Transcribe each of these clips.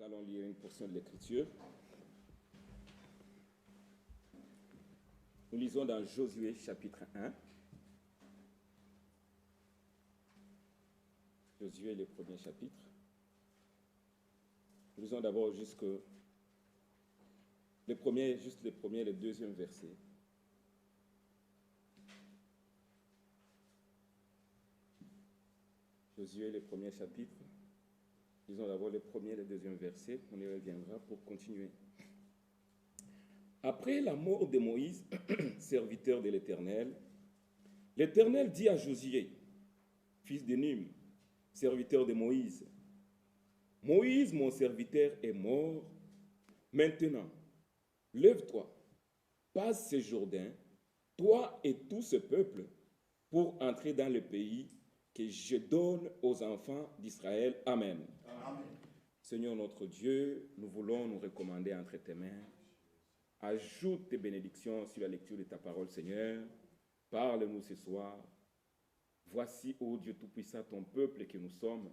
Nous allons lire une portion de l'Écriture. Nous lisons dans Josué chapitre 1. Josué, le premier chapitre. Nous lisons d'abord juste le premier et le deuxième verset. Josué, le premier chapitre. Lisons d'abord le premier et le deuxième verset. On y reviendra pour continuer. Après la mort de Moïse, serviteur de l'Éternel, l'Éternel dit à Josué, fils de Num, serviteur de Moïse, « Moïse, mon serviteur, est mort. Maintenant, lève-toi, passe ce Jourdain, toi et tout ce peuple, pour entrer dans le pays que je donne aux enfants d'Israël. Amen. Amen. Seigneur notre Dieu, nous voulons nous recommander entre tes mains. Ajoute tes bénédictions sur la lecture de ta parole, Seigneur. Parle-nous ce soir. Voici, ô Dieu Tout-Puissant, ton peuple que nous sommes.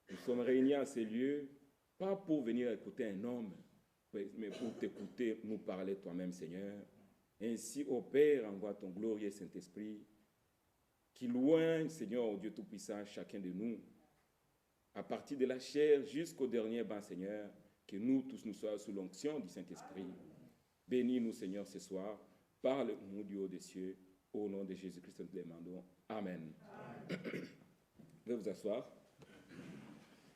Nous sommes réunis en ces lieux, pas pour venir écouter un homme, mais pour t'écouter, nous parler toi-même, Seigneur. Ainsi, ô Père, envoie ton glorieux Saint-Esprit, qui loigne, Seigneur, ô Dieu Tout-Puissant, chacun de nous, à partir de la chair jusqu'au dernier banc, Seigneur, que nous tous nous soyons sous l'onction du Saint-Esprit. Bénis-nous, Seigneur, ce soir. Parle-nous du haut des cieux. Au nom de Jésus-Christ, nous te demandons. Amen. Veuillez vous asseoir.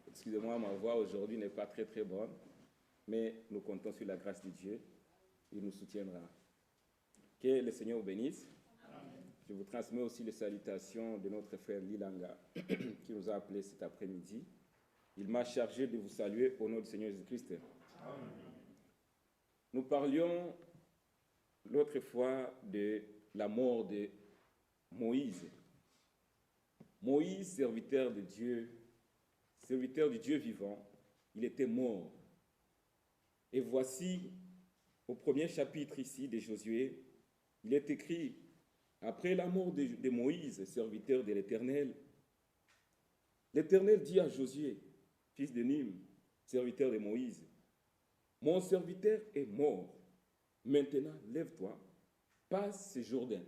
Excusez-moi, ma voix aujourd'hui n'est pas très très bonne, mais nous comptons sur la grâce de Dieu. Il nous soutiendra. Que le Seigneur vous bénisse. Amen. Je vous transmets aussi les salutations de notre frère Lilanga, qui nous a appelés cet après-midi. Il m'a chargé de vous saluer au nom du Seigneur Jésus-Christ. Amen. Nous parlions l'autre fois de la mort de Moïse. Moïse, serviteur du Dieu vivant, il était mort. Et voici, au premier chapitre ici de Josué, il est écrit, après la mort de Moïse, serviteur de l'Éternel, l'Éternel dit à Josué, fils de Num, serviteur de Moïse, mon serviteur est mort. Maintenant, lève-toi, passe ce Jourdain,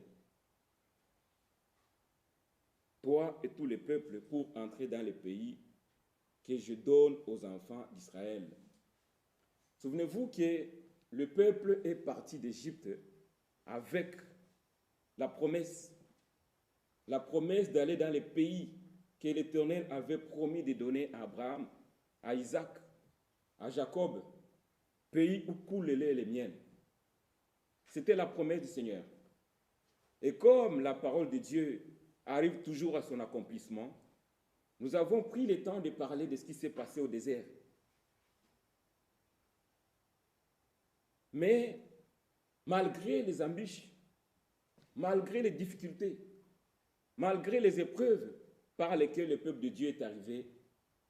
toi et tous les peuples, pour entrer dans le pays que je donne aux enfants d'Israël. Souvenez-vous que le peuple est parti d'Égypte avec la promesse d'aller dans le pays que l'Éternel avait promis de donner à Abraham, à Isaac, à Jacob, pays où coule le lait et le miel. C'était la promesse du Seigneur. Et comme la parole de Dieu arrive toujours à son accomplissement, nous avons pris le temps de parler de ce qui s'est passé au désert. Mais malgré les embûches, malgré les difficultés, malgré les épreuves par lesquelles le peuple de Dieu est arrivé,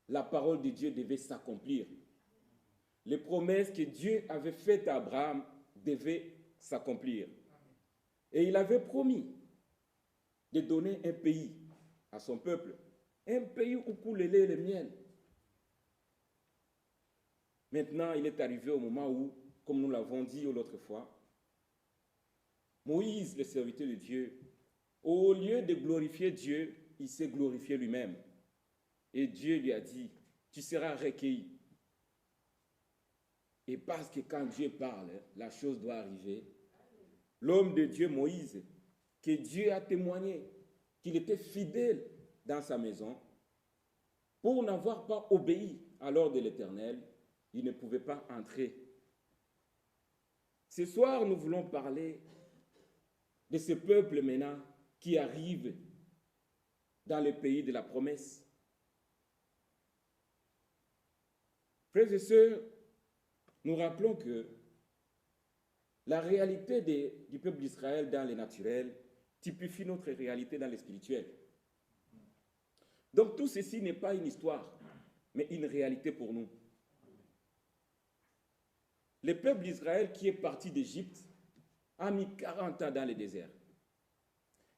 la parole de Dieu devait s'accomplir. Les promesses que Dieu avait faites à Abraham devaient s'accomplir. Et il avait promis de donner un pays à son peuple, un pays où coule le lait et le miel. Maintenant, il est arrivé au moment où, comme nous l'avons dit l'autre fois, Moïse, le serviteur de Dieu, au lieu de glorifier Dieu, il s'est glorifié lui-même. Et Dieu lui a dit, tu seras recueilli. Et parce que quand Dieu parle, la chose doit arriver. L'homme de Dieu, Moïse, que Dieu a témoigné qu'il était fidèle dans sa maison, pour n'avoir pas obéi à l'ordre de l'Éternel, il ne pouvait pas entrer. Ce soir, nous voulons parler de ce peuple maintenant qui arrive dans le pays de la promesse. Frères et sœurs, nous rappelons que la réalité du peuple d'Israël dans le naturel typifie notre réalité dans le spirituel. Donc tout ceci n'est pas une histoire, mais une réalité pour nous. Le peuple d'Israël qui est parti d'Égypte a mis 40 ans dans le désert.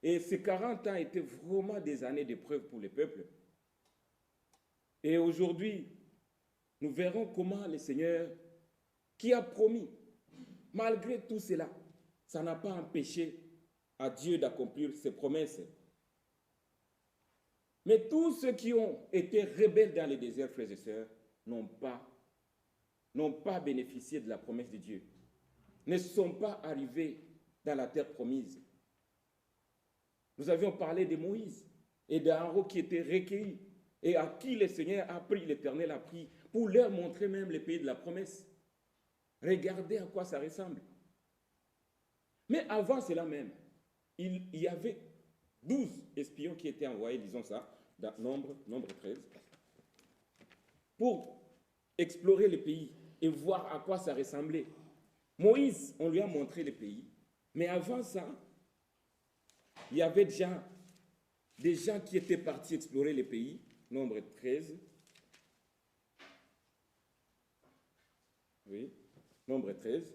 Et ces 40 ans étaient vraiment des années d'épreuve pour le peuple. Et aujourd'hui, nous verrons comment le Seigneur, qui a promis, malgré tout cela, ça n'a pas empêché à Dieu d'accomplir ses promesses. Mais tous ceux qui ont été rebelles dans les déserts, frères et sœurs, n'ont pas bénéficié de la promesse de Dieu, ne sont pas arrivés dans la terre promise. Nous avions parlé de Moïse et d'Aaron qui étaient recueillis et à qui le Seigneur a pris, l'Éternel a pris, pour leur montrer même le pays de la promesse. Regardez à quoi ça ressemble. Mais avant cela même, il y avait 12 espions qui étaient envoyés, disons ça, dans nombre 13, pour explorer le pays et voir à quoi ça ressemblait. Moïse, on lui a montré le pays, mais avant ça, il y avait déjà des gens qui étaient partis explorer le pays, nombre 13. Oui, nombre 13.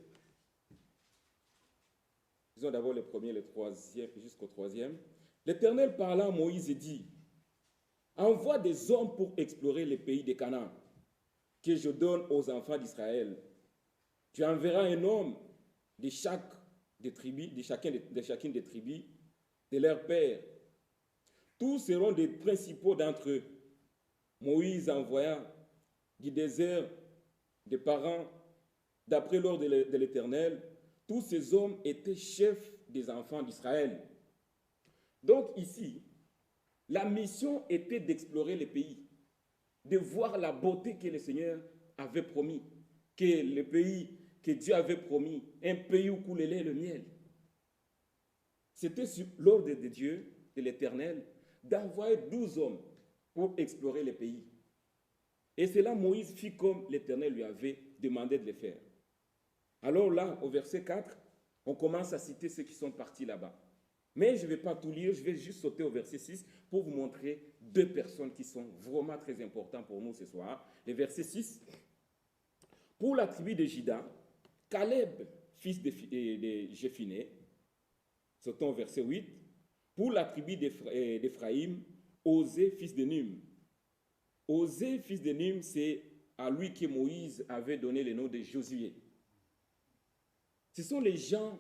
Disons d'abord le premier, le troisième, jusqu'au troisième. L'Éternel parla à Moïse et dit, envoie des hommes pour explorer le pays de Canaan, que je donne aux enfants d'Israël. Tu enverras un homme de chacune des tribus de leur père. Tous seront des principaux d'entre eux. Moïse envoya du désert des parents, d'après l'ordre de l'Éternel. Tous ces hommes étaient chefs des enfants d'Israël. Donc ici, la mission était d'explorer le pays, de voir la beauté que le Seigneur avait promis, que le pays que Dieu avait promis, un pays où coule le lait et le miel. C'était sur l'ordre de Dieu, de l'Éternel, d'envoyer 12 hommes pour explorer le pays. Et c'est là Moïse fit comme l'Éternel lui avait demandé de le faire. Alors là, au verset 4, on commence à citer ceux qui sont partis là-bas. Mais je ne vais pas tout lire, je vais juste sauter au verset 6 pour vous montrer deux personnes qui sont vraiment très importantes pour nous ce soir. Le verset 6, pour la tribu de Juda, Caleb, fils de Jéphiné, sautons au verset 8, pour la tribu d'Éphraïm, Osée, fils de Num. Osée, fils de Num, c'est à lui que Moïse avait donné le nom de Josué. Ce sont les gens,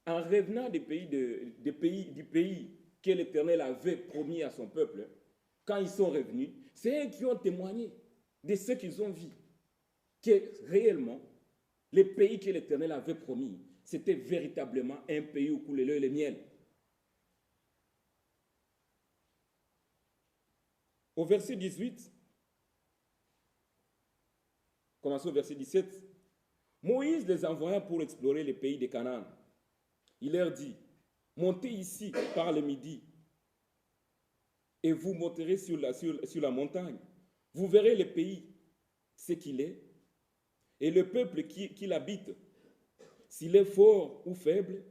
en revenant du pays que l'Éternel avait promis à son peuple, quand ils sont revenus, c'est eux qui ont témoigné de ce qu'ils ont vu, que réellement, le pays que l'Éternel avait promis, c'était véritablement un pays où coulait le lait et le miel. Au verset 18, commençons au verset 17, Moïse les envoya pour explorer le pays de Canaan. Il leur dit, montez ici par le midi et vous monterez sur la montagne. Vous verrez le pays, ce qu'il est, et le peuple qui l'habite, s'il est fort ou faible,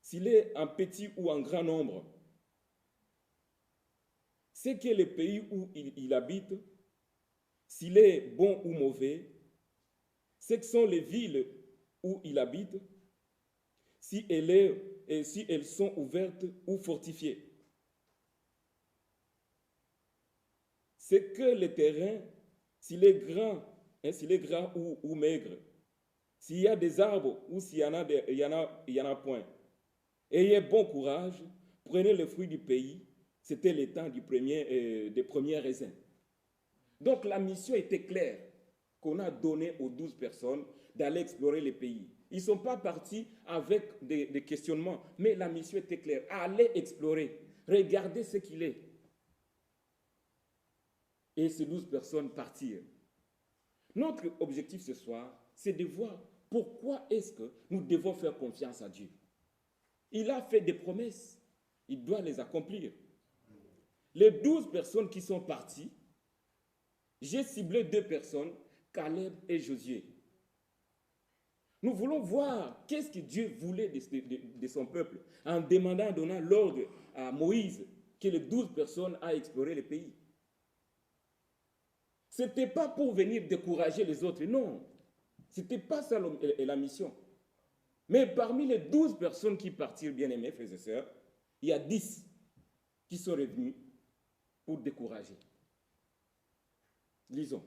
s'il est en petit ou en grand nombre. C'est que le pays où il habite, s'il est bon ou mauvais, ce que sont les villes où il habite, si elles sont ouvertes ou fortifiées. C'est que le terrain, s'il est grand, s'il est gras ou maigre, s'il y a des arbres ou s'il y en a point. Ayez bon courage, prenez le fruit du pays. C'était le temps des premiers raisins. Donc la mission était claire qu'on a donnée aux 12 personnes d'aller explorer le pays. Ils ne sont pas partis avec des questionnements, mais la mission était claire. Allez explorer, regardez ce qu'il est. Et ces 12 personnes partirent. Notre objectif ce soir, c'est de voir pourquoi est-ce que nous devons faire confiance à Dieu. Il a fait des promesses, il doit les accomplir. Les 12 personnes qui sont parties, j'ai ciblé 2 personnes, Caleb et Josué. Nous voulons voir qu'est-ce que Dieu voulait de son peuple en demandant, en donnant l'ordre à Moïse que les 12 personnes aient exploré le pays. Ce n'était pas pour venir décourager les autres, non. Ce n'était pas ça la mission. Mais parmi les 12 personnes qui partirent, bien-aimés frères et sœurs, il y a 10 qui sont revenus pour décourager. Lisons.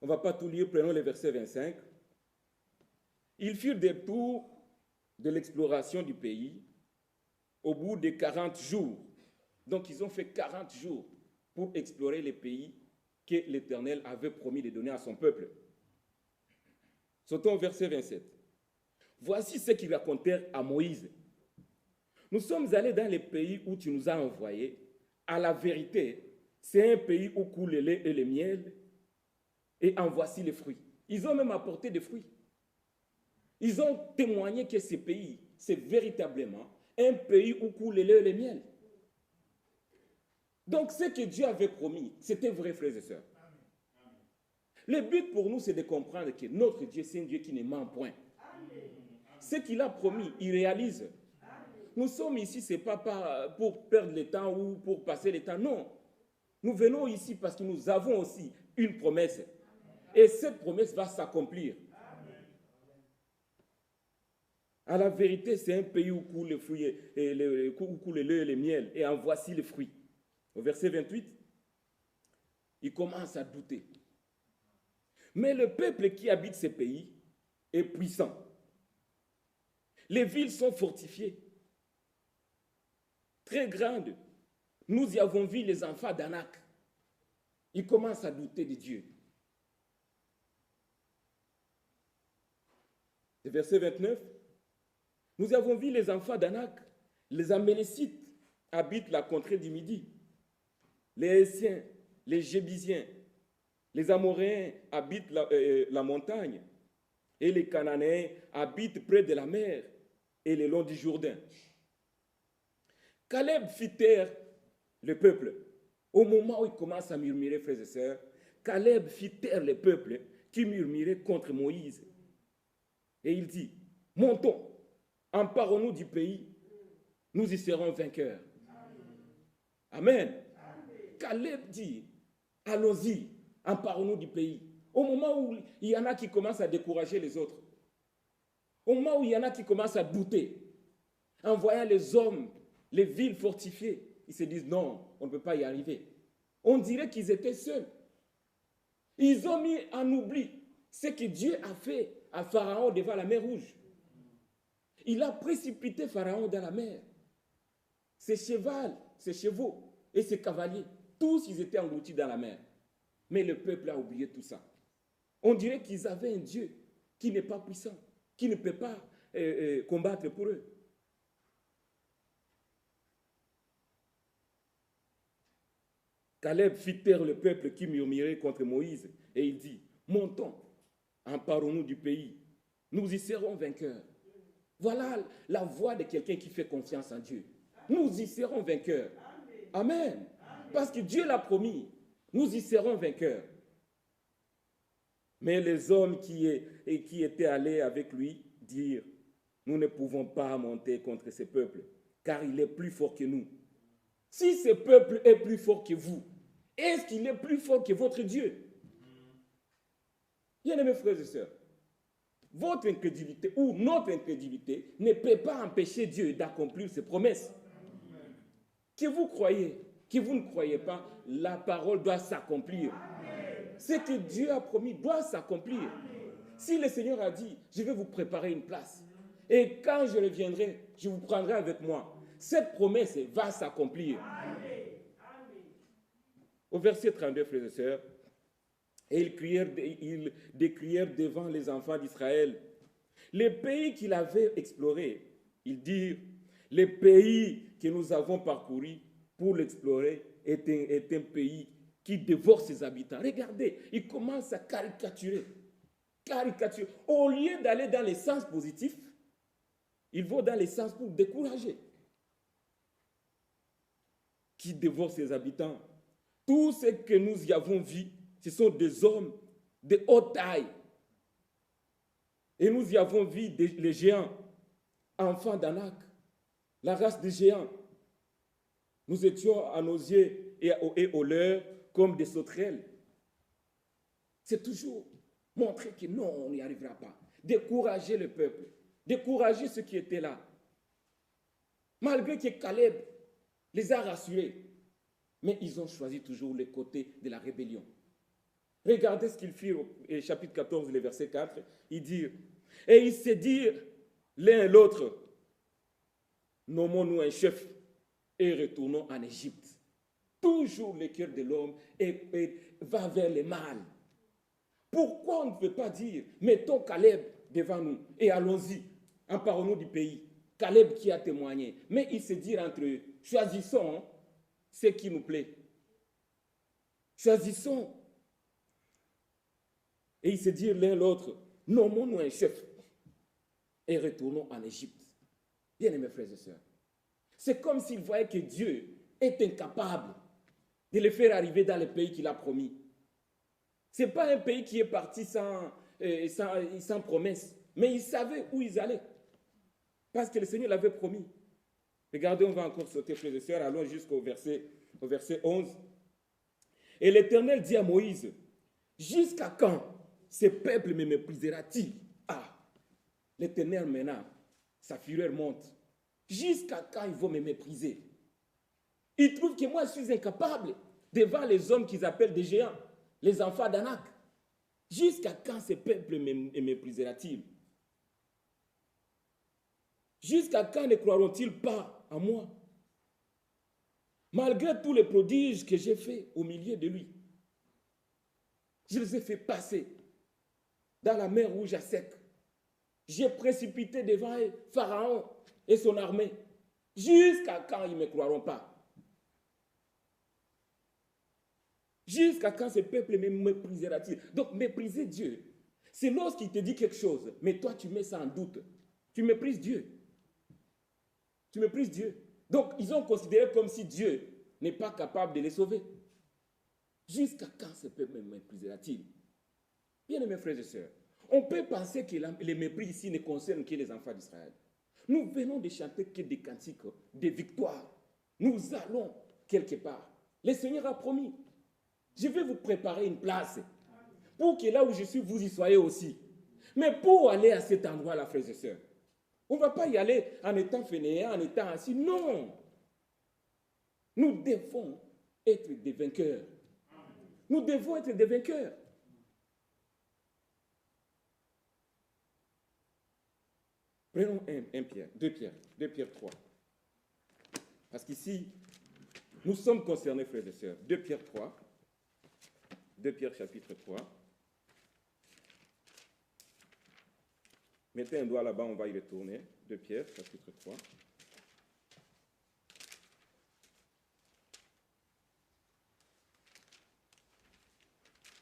On ne va pas tout lire, prenons le verset 25. Ils firent des tours de l'exploration du pays au bout de 40 jours. Donc, ils ont fait 40 jours pour explorer les pays que l'Éternel avait promis de donner à son peuple. Sautons au verset 27. Voici ce qu'ils racontèrent à Moïse. Nous sommes allés dans les pays où tu nous as envoyés. À la vérité, c'est un pays où coule le lait et le miel, et en voici les fruits. Ils ont même apporté des fruits. Ils ont témoigné que ce pays, c'est véritablement un pays où coule le lait et le miel. Donc, ce que Dieu avait promis, c'était vrai, frères et sœurs. Le but pour nous, c'est de comprendre que notre Dieu, c'est un Dieu qui ne ment point. Ce qu'il a promis, il réalise. Nous sommes ici, ce n'est pas pour perdre le temps ou pour passer le temps, non. Nous venons ici parce que nous avons aussi une promesse. Et cette promesse va s'accomplir. À la vérité, c'est un pays où coule le fruit où coule le lait et le miel. Et en voici les fruits. Au verset 28, il commence à douter. Mais le peuple qui habite ces pays est puissant. Les villes sont fortifiées, très grandes. Nous y avons vu les enfants d'Anak. Ils commencent à douter de Dieu. Le verset 29, nous avons vu les enfants d'Anak. Les Amélécites habitent la contrée du Midi. Les Hessiens, les Jébusiens, les Amoréens habitent la montagne. Et les Cananéens habitent près de la mer et le long du Jourdain. Caleb fit taire le peuple. Au moment où il commence à murmurer, frères et sœurs, Caleb fit taire le peuple qui murmurait contre Moïse. Et il dit, montons, emparons-nous du pays, nous y serons vainqueurs. Amen. Caleb dit, allons-y, emparons-nous du pays. Au moment où il y en a qui commencent à décourager les autres, au moment où il y en a qui commencent à douter, en voyant les hommes, les villes fortifiées, ils se disent non, on ne peut pas y arriver. On dirait qu'ils étaient seuls. Ils ont mis en oubli ce que Dieu a fait à Pharaon devant la mer Rouge. Il a précipité Pharaon dans la mer. Ses chevaux et ses cavaliers, tous ils étaient engloutis dans la mer. Mais le peuple a oublié tout ça. On dirait qu'ils avaient un Dieu qui n'est pas puissant, qui ne peut pas combattre pour eux. Caleb fit taire le peuple qui murmurait contre Moïse et il dit, montons, emparons-nous du pays, nous y serons vainqueurs. Voilà la voix de quelqu'un qui fait confiance en Dieu. Nous y serons vainqueurs. Amen. Parce que Dieu l'a promis, nous y serons vainqueurs. Mais les hommes qui étaient allés avec lui dirent, nous ne pouvons pas monter contre ce peuple, car il est plus fort que nous. Si ce peuple est plus fort que vous, est-ce qu'il est plus fort que votre Dieu? Bien-aimés frères et sœurs, votre incrédulité ou notre incrédulité ne peut pas empêcher Dieu d'accomplir ses promesses. Que vous croyez, que vous ne croyez pas, la parole doit s'accomplir. Ce que Dieu a promis doit s'accomplir. Si le Seigneur a dit, je vais vous préparer une place, et quand je reviendrai, je vous prendrai avec moi, cette promesse va s'accomplir. Au verset 32, frères et sœurs, et ils décrièrent devant les enfants d'Israël les pays qu'il avait explorés. Ils dirent, les pays que nous avons parcourus pour l'explorer est un pays qui dévore ses habitants. Regardez, il commence à caricaturer. Au lieu d'aller dans les sens positifs, ils vont dans les sens pour décourager. Qui dévore ses habitants. Tout ce que nous y avons vu, ce sont des hommes de haute taille. Et nous y avons vu les géants, enfants d'Anak, la race des géants. Nous étions à nos yeux et aux leurs comme des sauterelles. C'est toujours montrer que non, on n'y arrivera pas. Décourager le peuple, décourager ceux qui étaient là. Malgré que Caleb les a rassurés, mais ils ont choisi toujours le côté de la rébellion. Regardez ce qu'il fit au chapitre 14, le verset 4. Il dit, et ils se dirent l'un et l'autre, nommons-nous un chef et retournons en Égypte. Toujours le cœur de l'homme va vers le mal. Pourquoi on ne peut pas dire, mettons Caleb devant nous et allons-y, emparons-nous du pays. Caleb qui a témoigné. Mais ils se dirent entre eux, choisissons ce qui nous plaît. Choisissons. Et ils se dirent l'un l'autre, nommons-nous un chef et retournons en Égypte. Bien-aimés frères et sœurs, c'est comme s'ils voyaient que Dieu est incapable de les faire arriver dans le pays qu'il a promis. Ce n'est pas un pays qui est parti sans promesse, mais ils savaient où ils allaient, parce que le Seigneur l'avait promis. Regardez, on va encore sauter, frères et sœurs, allons jusqu'au verset 11. Et l'Éternel dit à Moïse, jusqu'à quand ce peuple me méprisera-t-il? Ah, l'Éternel maintenant, sa fureur monte. Jusqu'à quand ils vont me mépriser? Ils trouvent que moi je suis incapable devant les hommes qu'ils appellent des géants, les enfants d'Anak. Jusqu'à quand ce peuple me méprisera-t-il? Jusqu'à quand ne croiront-ils pas à moi? Malgré tous les prodiges que j'ai faits au milieu de lui, je les ai fait passer dans la mer Rouge à sec. J'ai précipité devant Pharaon et son armée. Jusqu'à quand ils ne me croiront pas? Jusqu'à quand ce peuple me méprisera-t-il? Donc, mépriser Dieu, c'est lorsqu'il te dit quelque chose, mais toi, tu mets ça en doute. Tu méprises Dieu. Tu méprises Dieu. Donc, ils ont considéré comme si Dieu n'est pas capable de les sauver. Jusqu'à quand ce peuple me méprisera-t-il? Bien-aimés frères et sœurs, on peut penser que les mépris ici ne concernent que les enfants d'Israël. Nous venons de chanter que des cantiques de victoire. Nous allons quelque part. Le Seigneur a promis. Je vais vous préparer une place pour que là où je suis, vous y soyez aussi. Mais pour aller à cet endroit-là, frères et sœurs, on ne va pas y aller en étant fainéant, en étant assis. Non. Nous devons être des vainqueurs. Nous devons être des vainqueurs. Prenons 1 Pierre, 2 Pierre 3. Parce qu'ici, nous sommes concernés, frères et sœurs. 2 Pierre 3. 2 Pierre chapitre 3. Mettez un doigt là-bas, on va y retourner. 2 Pierre chapitre 3.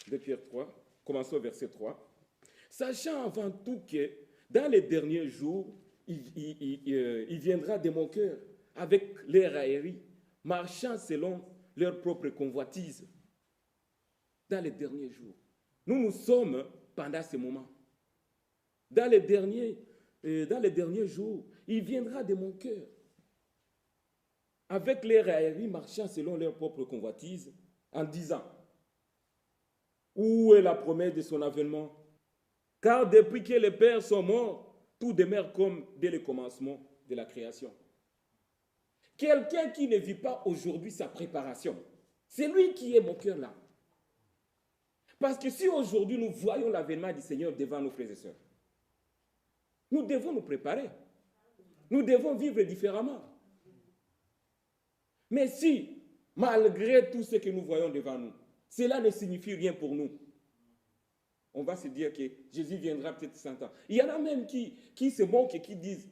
De Pierre 3, commençons au verset 3. Sachant avant tout que dans les derniers jours, il viendra de mon cœur avec les railleries, marchant selon leur propre convoitise. Dans les derniers jours. Nous sommes pendant ce moment. Dans les derniers jours, il viendra de mon cœur avec les railleries, marchant selon leur propre convoitise, en disant, où est la promesse de son avènement? Car depuis que les pères sont morts, tout demeure comme dès le commencement de la création. Quelqu'un qui ne vit pas aujourd'hui sa préparation, c'est lui qui est mon cœur là. Parce que si aujourd'hui nous voyons l'avènement du Seigneur devant nos frères et sœurs, nous devons nous préparer. Nous devons vivre différemment. Mais si, malgré tout ce que nous voyons devant nous, cela ne signifie rien pour nous, on va se dire que Jésus viendra peut-être 100 ans. Il y en a même qui se moquent et qui disent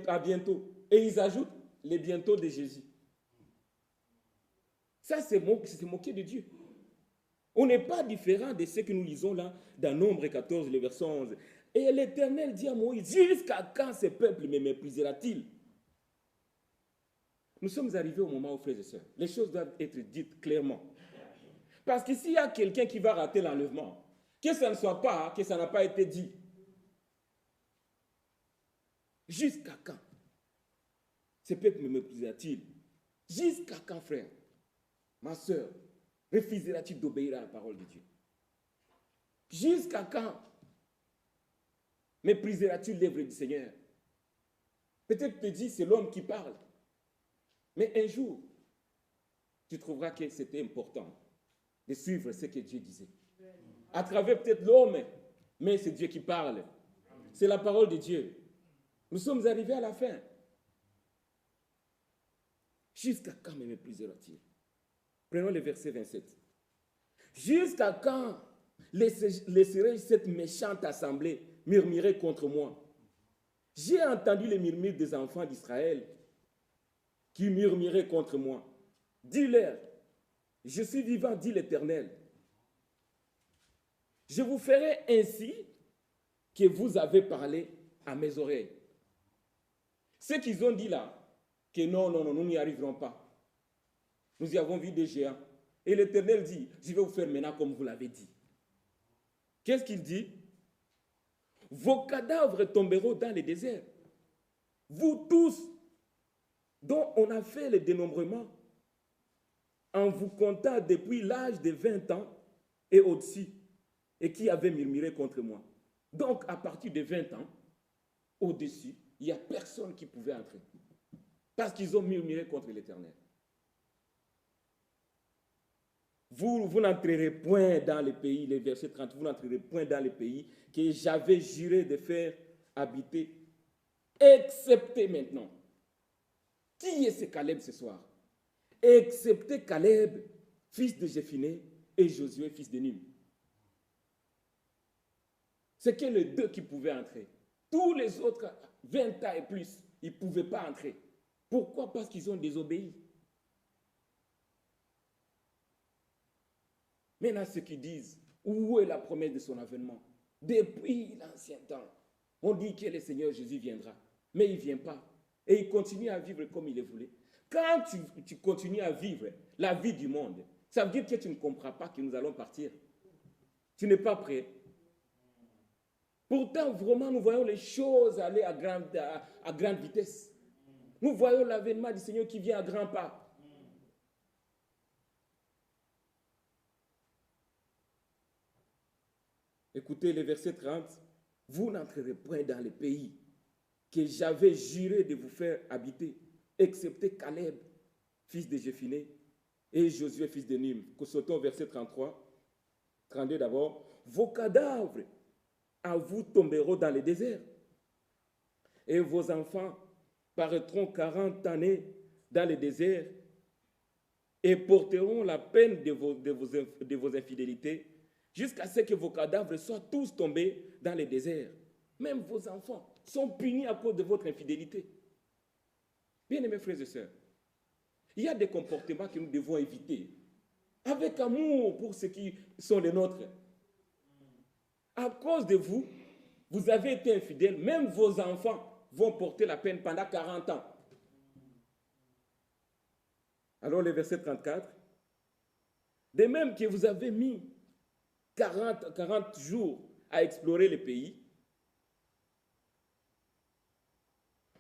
à bientôt. Et ils ajoutent les bientôt de Jésus. Ça, c'est se moquer de Dieu. On n'est pas différent de ce que nous lisons là dans Nombre 14, le verset 11. Et l'Éternel dit à Moïse, jusqu'à quand ce peuple me méprisera-t-il? Nous sommes arrivés au moment où, frères et sœurs, les choses doivent être dites clairement. Parce que s'il y a quelqu'un qui va rater l'enlèvement, que ça ne soit pas, que ça n'a pas été dit. Jusqu'à quand ce peuple me méprisera-t-il? Jusqu'à quand, frère, ma sœur, refuseras-tu d'obéir à la parole de Dieu? Jusqu'à quand mépriseras-tu l'œuvre du Seigneur? Peut-être te dis, c'est l'homme qui parle. Mais un jour, tu trouveras que c'était important de suivre ce que Dieu disait. à travers peut-être l'homme, mais c'est Dieu qui parle. C'est la parole de Dieu. Nous sommes arrivés à la fin. Jusqu'à quand me méprisera-t-il? Prenons le verset 27. Jusqu'à quand laisserai-je cette méchante assemblée murmurer contre moi? J'ai entendu les murmures des enfants d'Israël qui murmuraient contre moi. Dis-leur, je suis vivant, dit l'Éternel. Je vous ferai ainsi que vous avez parlé à mes oreilles. Ce qu'ils ont dit là, que non, nous n'y arriverons pas. Nous y avons vu des géants. Et l'Éternel dit, je vais vous faire maintenant comme vous l'avez dit. Qu'est-ce qu'il dit? Vos cadavres tomberont dans les déserts. Vous tous, dont on a fait le dénombrement, en vous comptant depuis l'âge de 20 ans et au-dessus, et qui avaient murmuré contre moi. Donc, à partir de 20 ans, au-dessus, il n'y a personne qui pouvait entrer. Parce qu'ils ont murmuré contre l'Éternel. Vous n'entrerez point dans les pays, les versets 30, vous n'entrerez point dans les pays que j'avais juré de faire habiter, excepté maintenant. Qui est ce Caleb ce soir? Excepté Caleb, fils de Jéphiné, et Josué, fils de Nun. C'est que les deux qui pouvaient entrer. Tous les autres, 20 ans et plus, ils ne pouvaient pas entrer. Pourquoi? Parce qu'ils ont désobéi. Maintenant, ceux qui disent, où est la promesse de son avènement? Depuis l'ancien temps, on dit que le Seigneur Jésus viendra, mais il ne vient pas. Et il continue à vivre comme il le voulait. Quand tu continues à vivre la vie du monde, ça veut dire que tu ne comprends pas que nous allons partir. Tu n'es pas prêt. Pourtant, vraiment, nous voyons les choses aller à grande vitesse. Nous voyons l'avènement du Seigneur qui vient à grands pas. Écoutez le verset 30. Vous n'entrerez point dans les pays que j'avais juré de vous faire habiter, excepté Caleb, fils de Jéphiné, et Josué, fils de Nun. Sautons au verset 33, 32 d'abord. Vos cadavres à vous tomberont dans le désert, et vos enfants paraîtront 40 années dans le désert, et porteront la peine de vos infidélités, jusqu'à ce que vos cadavres soient tous tombés dans le désert. Même vos enfants sont punis à cause de votre infidélité. Bien-aimés frères et sœurs, il y a des comportements que nous devons éviter, avec amour pour ceux qui sont les nôtres. À cause de vous, vous avez été infidèles, même vos enfants vont porter la peine pendant 40 ans. Alors le verset 34, de même que vous avez mis 40 jours à explorer le pays,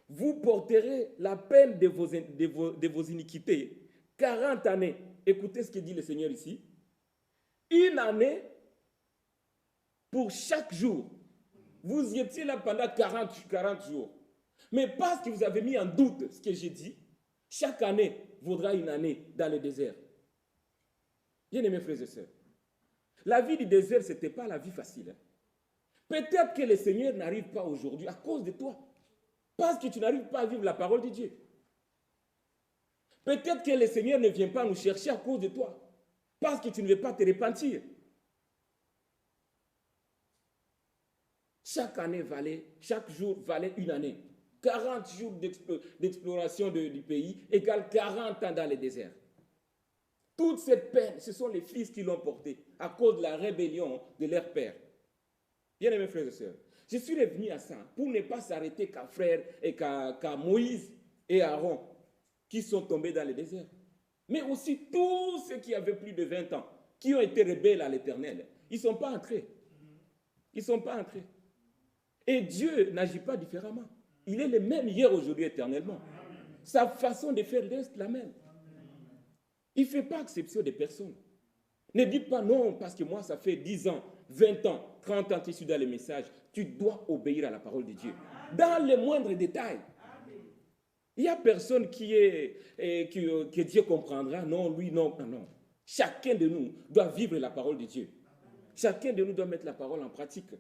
vous porterez la peine de vos iniquités 40 années. Écoutez ce que dit le Seigneur ici. Une année pour chaque jour. Vous y étiez là pendant 40 jours. Mais parce que vous avez mis en doute ce que j'ai dit, chaque année vaudra une année dans le désert. Bien-aimés frères et sœurs, la vie du désert, ce n'était pas la vie facile. Peut-être que le Seigneur n'arrive pas aujourd'hui à cause de toi. Parce que tu n'arrives pas à vivre la parole de Dieu. Peut-être que le Seigneur ne vient pas nous chercher à cause de toi. Parce que tu ne veux pas te repentir. Chaque jour valait une année. 40 jours d'exploration du pays égale 40 ans dans le désert. Toute cette peine, ce sont les fils qui l'ont portée à cause de la rébellion de leur père. Bien-aimés frères et sœurs, je suis revenu à ça pour ne pas s'arrêter qu'à frère et qu'à Moïse et Aaron qui sont tombés dans le désert. Mais aussi tous ceux qui avaient plus de 20 ans, qui ont été rebelles à l'Éternel, ils ne sont pas entrés. Ils ne sont pas entrés. Et Dieu n'agit pas différemment. Il est le même hier, aujourd'hui, éternellement. Sa façon de faire reste la même. Il ne fait pas exception des personnes. Ne dites pas non, parce que moi, ça fait 10 ans, 20 ans, 30 ans que je suis dans les messages. Tu dois obéir à la parole de Dieu. Dans les moindres détails. Il n'y a personne que Dieu comprendra. Non, lui, non, non. Chacun de nous doit vivre la parole de Dieu. Chacun de nous doit mettre la parole en pratique.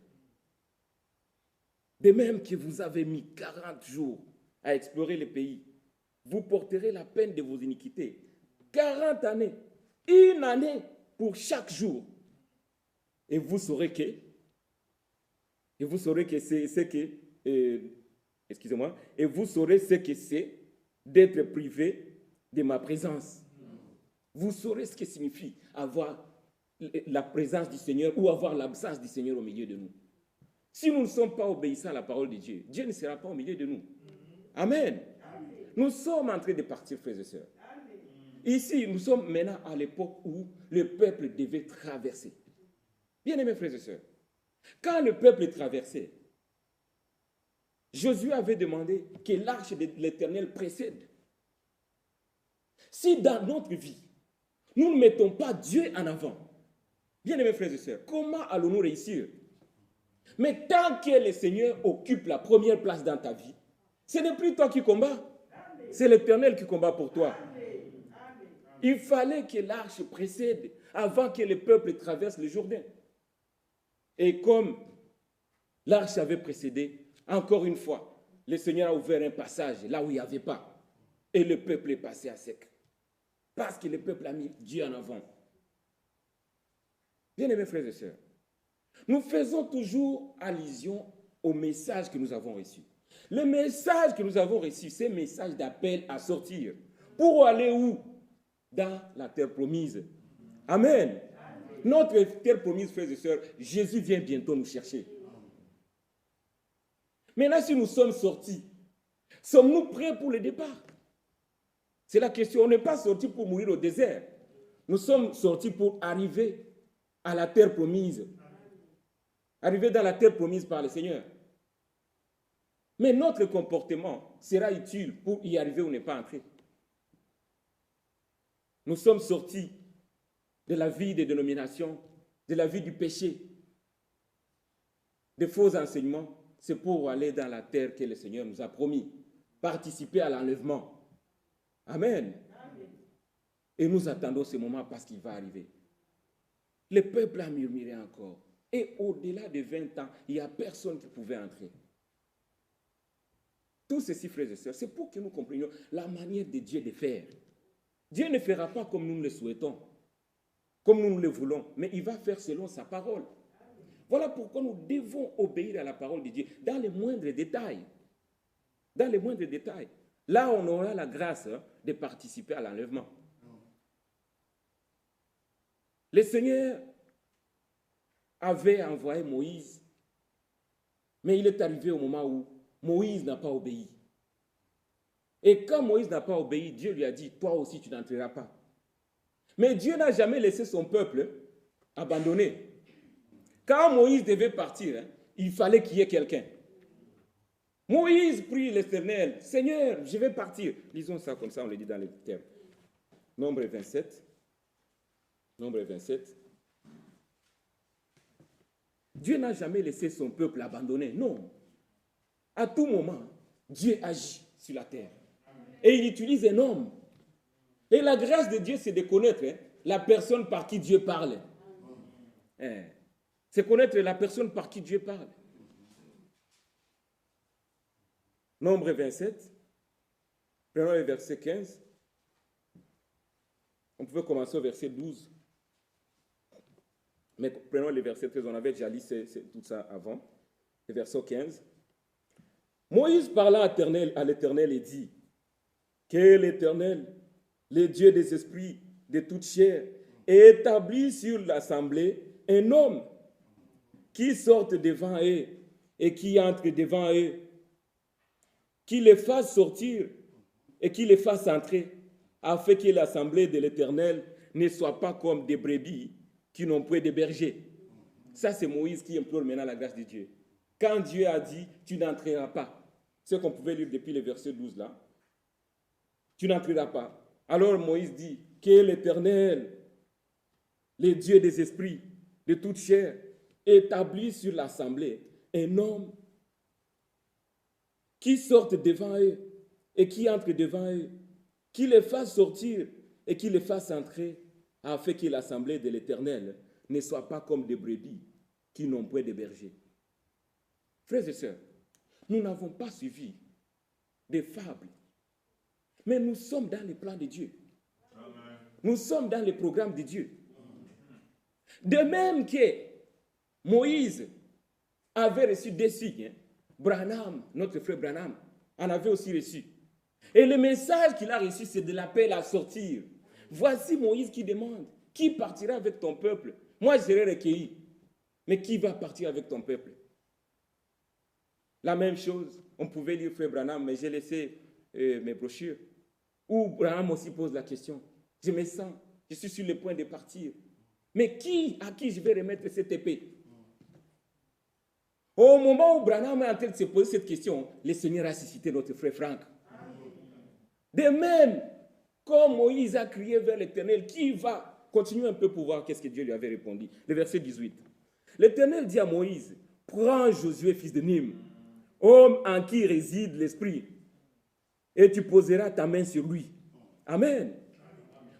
De même que vous avez mis 40 jours à explorer le pays, vous porterez la peine de vos iniquités. 40 années, une année pour chaque jour. Et vous saurez que c'est que, excusez-moi, et vous saurez ce que c'est d'être privé de ma présence. Vous saurez ce que signifie avoir la présence du Seigneur ou avoir l'absence du Seigneur au milieu de nous. Si nous ne sommes pas obéissants à la parole de Dieu, Dieu ne sera pas au milieu de nous. Amen. Nous sommes en train de partir, frères et sœurs. Ici, nous sommes maintenant à l'époque où le peuple devait traverser. Bien-aimés frères et sœurs, quand le peuple traversait, Josué avait demandé que l'arche de l'Éternel précède. Si dans notre vie, nous ne mettons pas Dieu en avant, bien-aimés frères et sœurs, comment allons-nous réussir? Mais tant que le Seigneur occupe la première place dans ta vie, ce n'est plus toi qui combats, c'est l'Éternel qui combat pour toi. Il fallait que l'arche précède avant que le peuple traverse le Jourdain. Et comme l'arche avait précédé, encore une fois, le Seigneur a ouvert un passage là où il n'y avait pas. Et le peuple est passé à sec. Parce que le peuple a mis Dieu en avant. Bien-aimés frères et sœurs, nous faisons toujours allusion au message que nous avons reçu. Le message que nous avons reçu, c'est un message d'appel à sortir. Pour aller où? Dans la terre promise. Amen. Notre terre promise, frères et sœurs, Jésus vient bientôt nous chercher. Maintenant, si nous sommes sortis, sommes-nous prêts pour le départ? C'est la question. On n'est pas sortis pour mourir au désert. Nous sommes sortis pour arriver à la terre promise. Arriver dans la terre promise par le Seigneur. Mais notre comportement sera utile pour y arriver ou ne pas entrer. Nous sommes sortis de la vie des dénominations, de la vie du péché, des faux enseignements. C'est pour aller dans la terre que le Seigneur nous a promis. Participer à l'enlèvement. Amen. Et nous attendons ce moment parce qu'il va arriver. Le peuple a murmuré encore. Et au-delà de 20 ans, il n'y a personne qui pouvait entrer. Tout ceci, frères et sœurs, c'est pour que nous comprenions la manière de Dieu de faire. Dieu ne fera pas comme nous le souhaitons, comme nous le voulons, mais il va faire selon sa parole. Voilà pourquoi nous devons obéir à la parole de Dieu dans les moindres détails. Dans les moindres détails. Là, on aura la grâce de participer à l'enlèvement. Le Seigneur avait envoyé Moïse, mais il est arrivé au moment où Moïse n'a pas obéi. Et quand Moïse n'a pas obéi, Dieu lui a dit, toi aussi tu n'entreras pas. Mais Dieu n'a jamais laissé son peuple abandonné. Quand Moïse devait partir, il fallait qu'il y ait quelqu'un. Moïse prie l'Éternel, Seigneur, je vais partir. Lisons ça comme ça, on le dit dans les termes. Nombre 27. Nombre 27. Dieu n'a jamais laissé son peuple abandonné. Non. À tout moment, Dieu agit sur la terre. Et il utilise un homme. Et la grâce de Dieu, c'est de connaître la personne par qui Dieu parle. C'est connaître la personne par qui Dieu parle. Nombre 27. Prenons le verset 15. On pouvait commencer au verset 12. Mais prenons le verset 13. On avait déjà lu tout ça avant. Le verset 15. Moïse parla à l'Éternel et dit, que l'Éternel, le Dieu des esprits de toute chair, ait établi sur l'assemblée un homme qui sorte devant eux et qui entre devant eux, qui les fasse sortir et qui les fasse entrer, afin que l'assemblée de l'Éternel ne soit pas comme des brebis qui n'ont point de berger. Ça, c'est Moïse qui implore maintenant la grâce de Dieu. Quand Dieu a dit, tu n'entreras pas, ce qu'on pouvait lire depuis le verset 12 là, tu n'entreras pas. Alors Moïse dit, que l'Éternel, le Dieu des esprits, de toute chair, établit sur l'assemblée un homme qui sorte devant eux et qui entre devant eux, qui les fasse sortir et qui les fasse entrer, afin que l'assemblée de l'Éternel ne soient pas comme des brebis qui n'ont point de berger. Frères et sœurs, nous n'avons pas suivi des fables, mais nous sommes dans les plans de Dieu. Amen. Nous sommes dans les programmes de Dieu. De même que Moïse avait reçu des signes, Branham, notre frère Branham, en avait aussi reçu. Et le message qu'il a reçu, c'est de l'appel à sortir. Voici Moïse qui demande, qui partira avec ton peuple? Moi, je serai recueilli. Mais qui va partir avec ton peuple? La même chose, on pouvait lire frère Branham, mais j'ai laissé mes brochures, où Branham aussi pose la question. Je me sens, je suis sur le point de partir. Mais à qui je vais remettre cette épée? Au moment où Branham est en train de se poser cette question, le Seigneur a suscité notre frère Franck. De même, comme Moïse a crié vers l'Éternel, qui va continuer un peu pour voir qu'est-ce que Dieu lui avait répondu. Le verset 18. L'Éternel dit à Moïse, prends Josué, fils de Nim, homme en qui réside l'Esprit, et tu poseras ta main sur lui. Amen.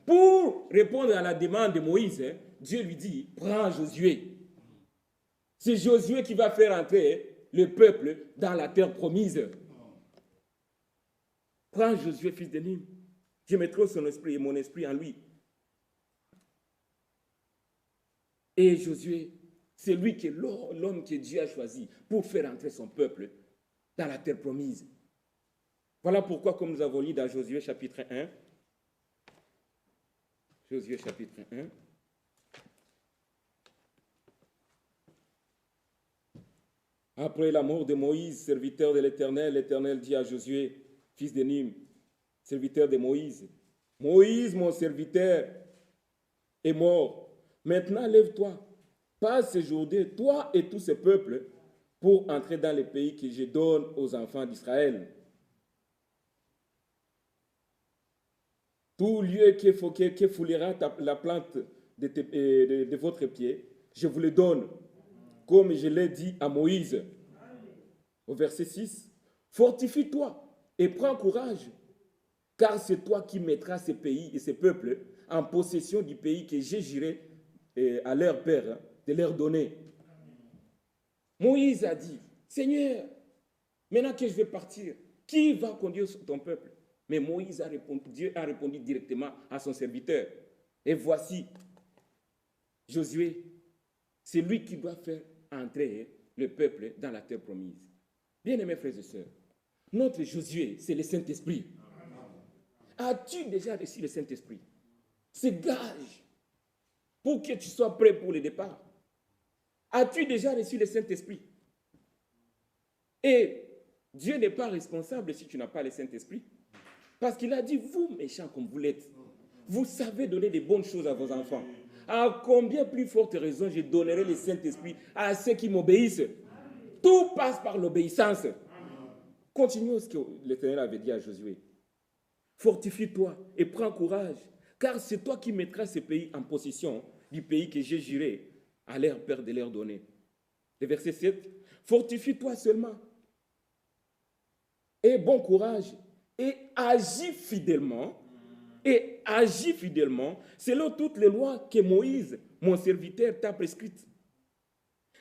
Pour répondre à la demande de Moïse, Dieu lui dit, prends Josué. C'est Josué qui va faire entrer le peuple dans la terre promise. Prends Josué, fils de Nim. Je mettrai son esprit et mon esprit en lui. Et Josué, c'est lui qui est l'homme que Dieu a choisi pour faire entrer son peuple dans la terre promise. Voilà pourquoi, comme nous avons lu dans Josué chapitre 1, Josué chapitre 1, après la mort de Moïse, serviteur de l'Éternel, l'Éternel dit à Josué, fils de Nim, serviteur de Moïse, Moïse, mon serviteur, est mort. Maintenant, lève-toi, passe ce jour-là, toi et tout ce peuple, pour entrer dans le pays que je donne aux enfants d'Israël. Tout lieu que foulera la plante de votre pied, je vous le donne, comme je l'ai dit à Moïse. Au verset 6, fortifie-toi et prends courage, car c'est toi qui mettras ces pays et ces peuples en possession du pays que j'ai juré à leur père de leur donner. Moïse a dit, Seigneur, maintenant que je vais partir, qui va conduire ton peuple? Mais Moïse a répondu, Dieu a répondu directement à son serviteur. Et voici, Josué, c'est lui qui doit faire entrer le peuple dans la terre promise. Bien-aimés frères et sœurs, notre Josué, c'est le Saint-Esprit. As-tu déjà reçu le Saint-Esprit? C'est gage pour que tu sois prêt pour le départ. As-tu déjà reçu le Saint-Esprit? Et Dieu n'est pas responsable si tu n'as pas le Saint-Esprit. Parce qu'il a dit, vous méchants comme vous l'êtes, vous savez donner des bonnes choses à vos enfants. À combien plus forte raison je donnerai le Saint-Esprit à ceux qui m'obéissent? Tout passe par l'obéissance. Continuons ce que l'Éternel avait dit à Josué. Fortifie-toi et prends courage, car c'est toi qui mettras ce pays en possession du pays que j'ai juré à leur père de leur donner. Le verset 7. Fortifie-toi seulement et bon courage et agis fidèlement selon toutes les lois que Moïse, mon serviteur, t'a prescrites.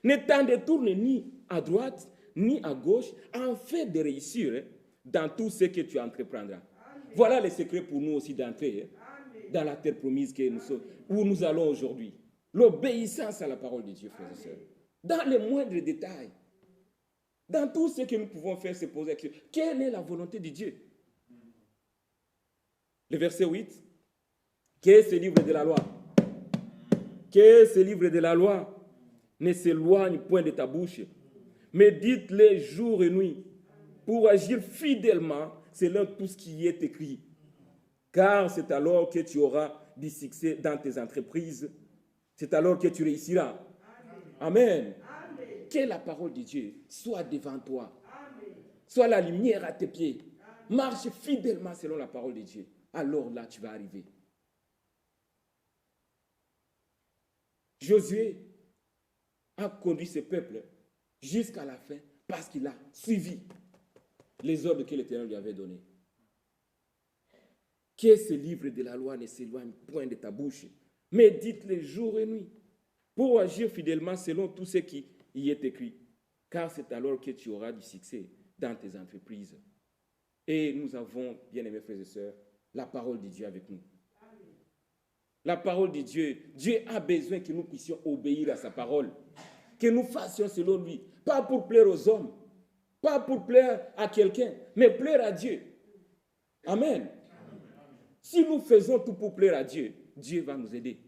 Ne t'en détourne ni à droite ni à gauche, afin de réussir dans tout ce que tu entreprendras. Amen. Voilà le secret pour nous aussi d'entrer dans la terre promise où nous allons aujourd'hui. L'obéissance à la parole de Dieu, frères et sœurs. Dans les moindres détails. Dans tout ce que nous pouvons faire, c'est poser la question. Quelle est la volonté de Dieu? Le verset 8. Que ce livre de la loi, que ce livre de la loi ne s'éloigne point de ta bouche, mais dites-le jour et nuit, pour agir fidèlement selon tout ce qui est écrit. Car c'est alors que tu auras du succès dans tes entreprises. C'est alors que tu réussiras. Amen. Amen. Que la parole de Dieu soit devant toi. Amen. Soit la lumière à tes pieds. Amen. Marche fidèlement selon la parole de Dieu. Alors là, tu vas arriver. Josué a conduit ce peuple jusqu'à la fin parce qu'il a suivi les ordres que l'Éternel lui avait donnés. Que ce livre de la loi ne s'éloigne point de ta bouche, mais dites-le jour et nuit, pour agir fidèlement selon tout ce qui y est écrit, car c'est alors que tu auras du succès dans tes entreprises. Et nous avons, bien-aimés frères et sœurs, la parole de Dieu avec nous. La parole de Dieu, Dieu a besoin que nous puissions obéir à sa parole, que nous fassions selon lui, pas pour plaire aux hommes, pas pour plaire à quelqu'un, mais plaire à Dieu. Amen. Si nous faisons tout pour plaire à Dieu, Dieu va nous aider.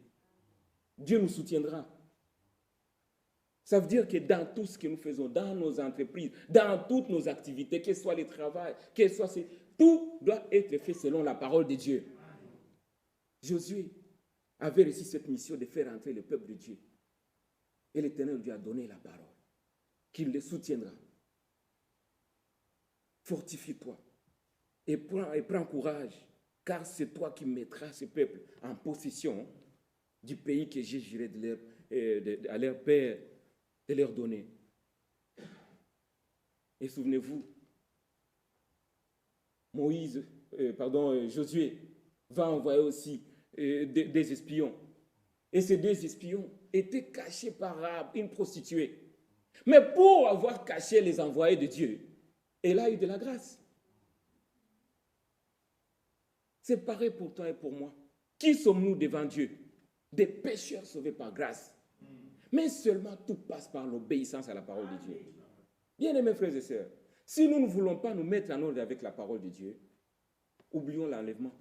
Dieu nous soutiendra. Ça veut dire que dans tout ce que nous faisons, dans nos entreprises, dans toutes nos activités, que ce soit le travail, que ce soit... Tout doit être fait selon la parole de Dieu. Josué avait reçu cette mission de faire entrer le peuple de Dieu. Et l'Éternel lui a donné la parole, qu'il le soutiendra. Fortifie-toi et prends courage, car c'est toi qui mettras ce peuple en possession du pays que j'ai juré à leur père de leur donner. Et souvenez-vous, Josué va envoyer aussi des espions. Et ces deux espions étaient cachés par Rahab, une prostituée. Mais pour avoir caché les envoyés de Dieu, elle a eu de la grâce. C'est pareil pour toi et pour moi. Qui sommes-nous devant Dieu? Des pécheurs sauvés par grâce. Mais seulement tout passe par l'obéissance à la parole de Dieu. Bien-aimés frères et sœurs, si nous ne voulons pas nous mettre en ordre avec la parole de Dieu, oublions l'enlèvement.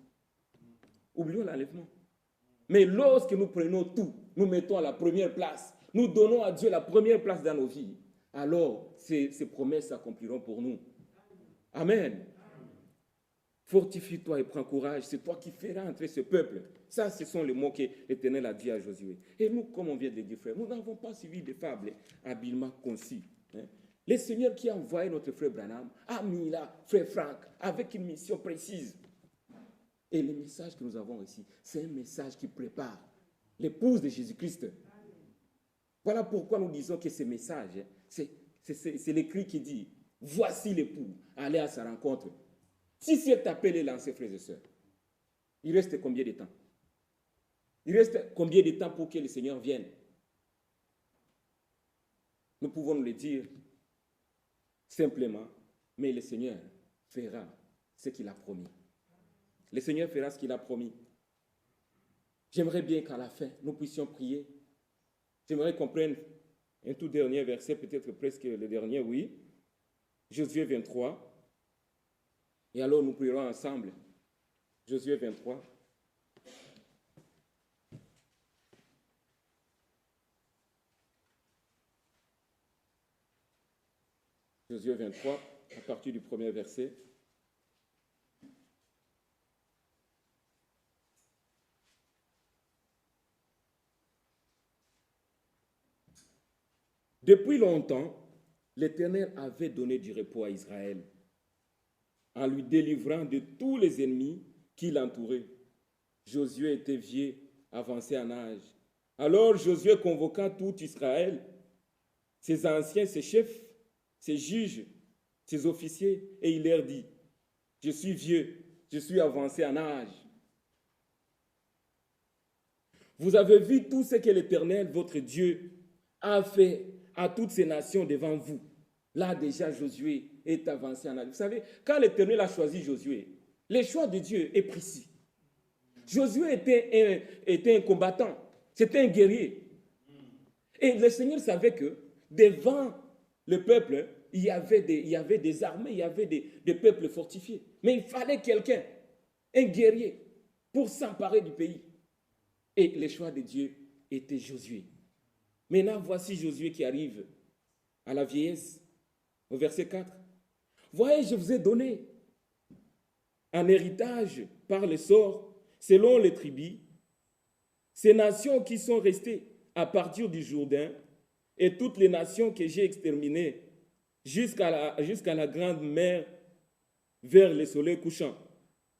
Oublions l'enlèvement. Mais lorsque nous prenons tout, nous mettons à la première place, nous donnons à Dieu la première place dans nos vies, alors ces promesses s'accompliront pour nous. Amen. Fortifie-toi et prends courage, c'est toi qui feras entrer ce peuple. Ça, ce sont les mots que l'Éternel a dit à Josué. Et nous, comme on vient de le dire, frère, nous n'avons pas suivi des fables habilement concis. Le Seigneur qui a envoyé notre frère Branham a mis là, frère Franck, avec une mission précise. Et le message que nous avons ici, c'est un message qui prépare l'épouse de Jésus-Christ. Voilà pourquoi nous disons que ce message, c'est l'écrit qui dit, voici l'époux, allez à sa rencontre. Si cet appel est lancé, frères et sœurs, il reste combien de temps? Il reste combien de temps pour que le Seigneur vienne? Nous pouvons nous le dire simplement, mais le Seigneur fera ce qu'il a promis. Le Seigneur fera ce qu'il a promis. J'aimerais bien qu'à la fin, nous puissions prier. J'aimerais qu'on prenne un tout dernier verset, peut-être presque le dernier, oui. Josué 23. Et alors nous prierons ensemble. Josué 23. Josué 23, à partir du premier verset. Depuis longtemps, l'Éternel avait donné du repos à Israël, en lui délivrant de tous les ennemis qui l'entouraient. Josué était vieux, avancé en âge. Alors Josué convoqua tout Israël, ses anciens, ses chefs, ses juges, ses officiers, et il leur dit, je suis vieux, je suis avancé en âge. Vous avez vu tout ce que l'Éternel, votre Dieu, a fait à toutes ces nations devant vous. Là déjà Josué est avancé en âge. Vous savez, quand l'Éternel a choisi Josué, le choix de Dieu est précis. Josué était un combattant, c'était un guerrier. Et le Seigneur savait que devant le peuple, il y avait des armées, il y avait des peuples fortifiés. Mais il fallait quelqu'un, un guerrier, pour s'emparer du pays. Et le choix de Dieu était Josué. Maintenant, voici Josué qui arrive à la vieillesse, au verset 4. Voyez, je vous ai donné un héritage par le sort, selon les tribus, ces nations qui sont restées à partir du Jourdain et toutes les nations que j'ai exterminées jusqu'à la grande mer vers le soleil couchant.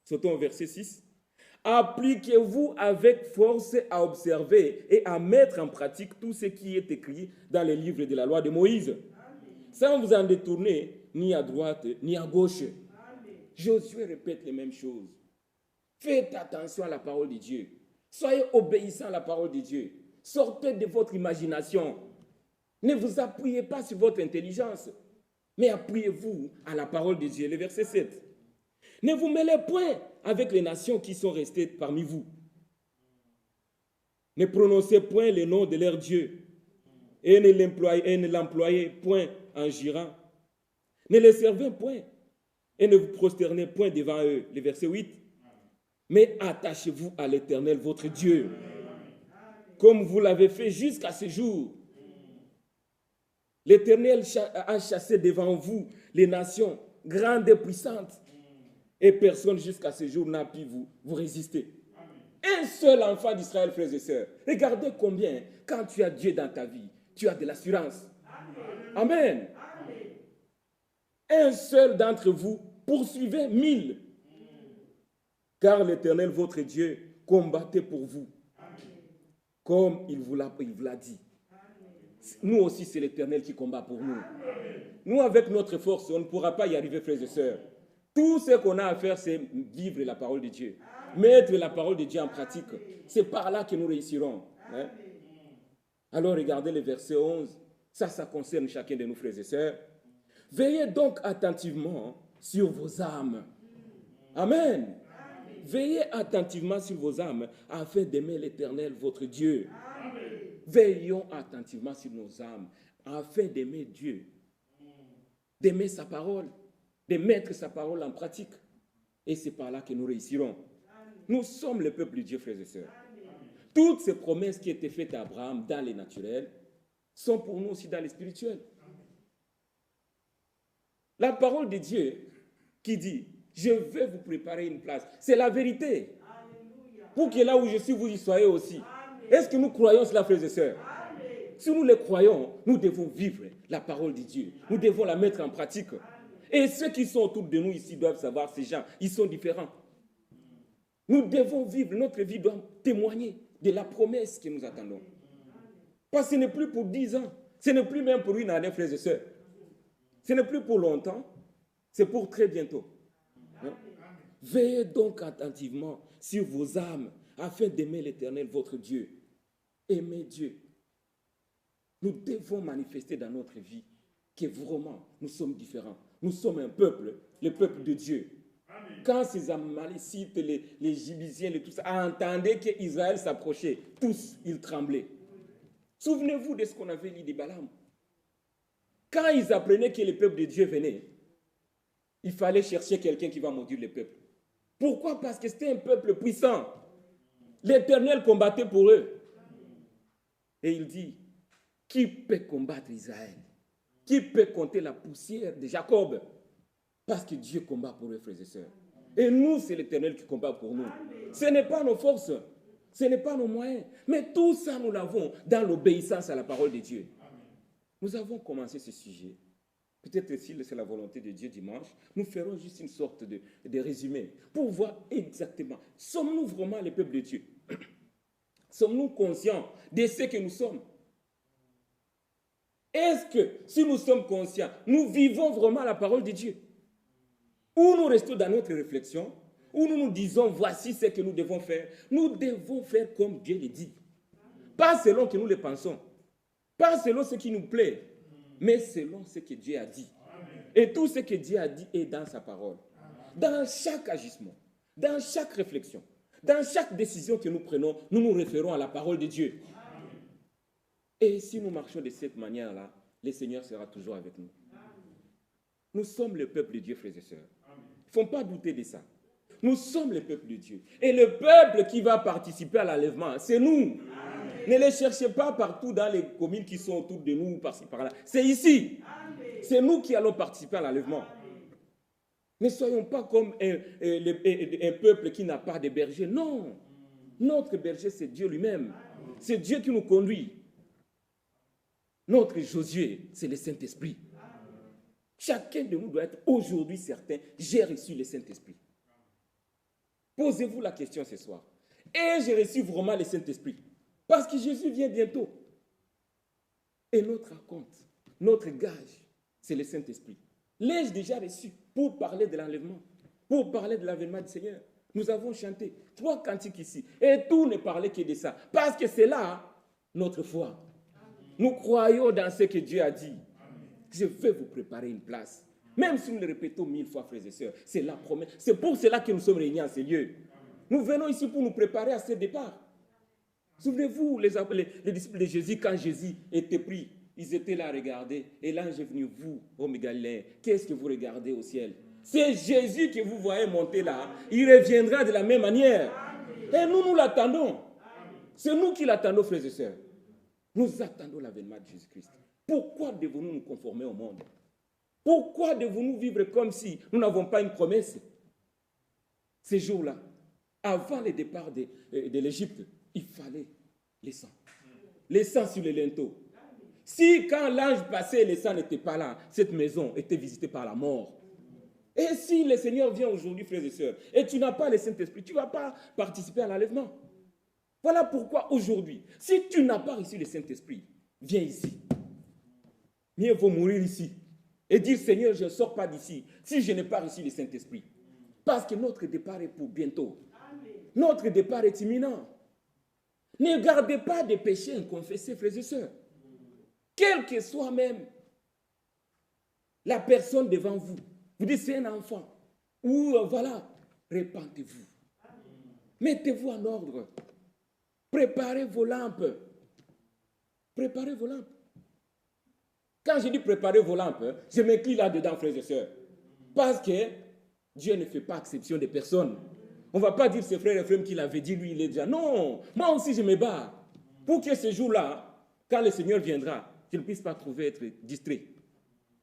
Sautons au verset 6. Appliquez-vous avec force à observer et à mettre en pratique tout ce qui est écrit dans les livres de la loi de Moïse, sans vous en détourner ni à droite ni à gauche. Josué répète les mêmes choses. Faites attention à la parole de Dieu. Soyez obéissants à la parole de Dieu. Sortez de votre imagination. Ne vous appuyez pas sur votre intelligence, mais appuyez-vous à la parole de Dieu. Le verset 7. Ne vous mêlez point avec les nations qui sont restées parmi vous. Ne prononcez point le nom de leur Dieu et ne l'employez point en jurant. Ne les servez point et ne vous prosternez point devant eux. Le verset 8. Mais attachez-vous à l'Éternel, votre Dieu, comme vous l'avez fait jusqu'à ce jour. L'Éternel a chassé devant vous les nations grandes et puissantes, et personne jusqu'à ce jour n'a pu vous résister. Un seul enfant d'Israël, frères et sœurs. Regardez combien, quand tu as Dieu dans ta vie, tu as de l'assurance. Amen. Un seul d'entre vous poursuivez 1000. Car l'Éternel, votre Dieu, combattait pour vous, comme il vous l'a dit. Nous aussi, c'est l'Éternel qui combat pour nous. Nous, avec notre force, on ne pourra pas y arriver, frères et sœurs. Tout ce qu'on a à faire, c'est vivre la parole de Dieu. Mettre la parole de Dieu en pratique. C'est par là que nous réussirons. Hein? Alors, regardez le verset 11. Ça concerne chacun de nous, frères et sœurs. Veillez donc attentivement sur vos âmes. Amen. Veillez attentivement sur vos âmes afin d'aimer l'Éternel, votre Dieu. Veillons attentivement sur nos âmes afin d'aimer Dieu, d'aimer sa parole, de mettre sa parole en pratique. Et c'est par là que nous réussirons. Nous sommes le peuple de Dieu, frères et sœurs. Toutes ces promesses qui étaient faites à Abraham dans les naturels sont pour nous aussi dans les spirituels. La parole de Dieu qui dit, je vais vous préparer une place, c'est la vérité. Pour que là où je suis, vous y soyez aussi. Est-ce que nous croyons cela, frères et sœurs? Si nous le croyons, nous devons vivre la parole de Dieu. Nous devons la mettre en pratique. Et ceux qui sont autour de nous ici doivent savoir, ces gens, ils sont différents. Nous devons vivre, notre vie doit témoigner de la promesse que nous attendons. Parce que ce n'est plus pour 10 ans, ce n'est plus même pour une année, frères et sœurs. Ce n'est plus pour longtemps, c'est pour très bientôt. Hein? Veillez donc attentivement sur vos âmes, afin d'aimer l'Éternel, votre Dieu. Aimez Dieu. Nous devons manifester dans notre vie que vraiment, nous sommes différents. Nous sommes un peuple, le peuple de Dieu. Amen. Quand ces Amalécites, les Jébusiens, tout ça, entendaient qu'Israël s'approchait, tous, ils tremblaient. Souvenez-vous de ce qu'on avait lu de Balaam. Quand ils apprenaient que le peuple de Dieu venait, il fallait chercher quelqu'un qui va maudire le peuple. Pourquoi? Parce que c'était un peuple puissant. L'Éternel combattait pour eux. Et il dit, qui peut combattre Israël? Qui peut compter la poussière de Jacob? Parce que Dieu combat pour eux, frères et sœurs. Et nous, c'est l'Éternel qui combat pour nous. Ce n'est pas nos forces, ce n'est pas nos moyens. Mais tout ça, nous l'avons dans l'obéissance à la parole de Dieu. Nous avons commencé ce sujet. Peut-être si c'est la volonté de Dieu dimanche, nous ferons juste une sorte de résumé pour voir exactement, sommes-nous vraiment le peuple de Dieu? Sommes-nous conscients de ce que nous sommes? Est-ce que si nous sommes conscients, nous vivons vraiment la parole de Dieu? Ou nous restons dans notre réflexion, ou nous nous disons, voici ce que nous devons faire. Nous devons faire comme Dieu le dit. Pas selon que nous le pensons, pas selon ce qui nous plaît, mais selon ce que Dieu a dit. Et tout ce que Dieu a dit est dans sa parole. Dans chaque agissement, dans chaque réflexion, dans chaque décision que nous prenons, nous nous référons à la parole de Dieu. Et si nous marchons de cette manière-là, le Seigneur sera toujours avec nous. Nous sommes le peuple de Dieu, frères et sœurs. Il ne faut pas douter de ça. Nous sommes le peuple de Dieu. Et le peuple qui va participer à l'enlèvement, c'est nous. Ne les cherchez pas partout dans les communes qui sont autour de nous, par-ci, par-là. C'est ici. C'est nous qui allons participer à l'enlèvement. Ne soyons pas comme un peuple qui n'a pas de berger. Non. Notre berger, c'est Dieu lui-même. C'est Dieu qui nous conduit. Notre Josué, c'est le Saint-Esprit. Chacun de nous doit être aujourd'hui certain, j'ai reçu le Saint-Esprit. Posez-vous la question ce soir. Ai-je reçu vraiment le Saint-Esprit? Parce que Jésus vient bientôt. Et notre compte, notre gage, c'est le Saint-Esprit. L'ai-je déjà reçu pour parler de l'enlèvement, pour parler de l'avènement du Seigneur? Nous avons chanté 3 cantiques ici. Et tout ne parlait que de ça. Parce que c'est là notre foi. Nous croyons dans ce que Dieu a dit. Je vais vous préparer une place. Même si nous le répétons 1000 fois, frères et sœurs, c'est la promesse. C'est pour cela que nous sommes réunis en ces lieux. Nous venons ici pour nous préparer à ce départ. Souvenez-vous, les disciples de Jésus, quand Jésus était pris, ils étaient là à regarder. Et l'ange est venu, vous, hommes Galiléens, qu'est-ce que vous regardez au ciel? C'est Jésus que vous voyez monter là. Il reviendra de la même manière. Et nous l'attendons. C'est nous qui l'attendons, frères et sœurs. Nous attendons l'avènement de Jésus-Christ. Pourquoi devons-nous nous conformer au monde? Pourquoi devons-nous vivre comme si nous n'avons pas une promesse? Ces jours-là, avant le départ de l'Égypte, il fallait les sangs. Les sangs sur les linteaux. Si quand l'ange passait, les sangs n'étaient pas là, cette maison était visitée par la mort. Et si le Seigneur vient aujourd'hui, frères et sœurs, et tu n'as pas le Saint-Esprit, tu ne vas pas participer à l'enlèvement. Voilà pourquoi aujourd'hui, si tu n'as pas reçu le Saint-Esprit, viens ici. Mieux vaut mourir ici et dire, Seigneur, je ne sors pas d'ici si je n'ai pas reçu le Saint-Esprit. Parce que notre départ est pour bientôt. Notre départ est imminent. Ne gardez pas de péchés inconfessés, frères et sœurs. Quelle que soit même la personne devant vous. Vous dites, c'est un enfant. Ou voilà, répentez-vous. Mettez-vous en ordre. Préparez vos lampes. Préparez vos lampes. Quand je dis préparez vos lampes, je m'incline là-dedans, frères et sœurs. Parce que Dieu ne fait pas exception des personnes. On ne va pas dire, c'est frère Ephraim qui l'avait dit, lui, il est déjà. Non, moi aussi, je me bats. Pour que ce jour-là, quand le Seigneur viendra, je ne puisse pas trouver être distrait.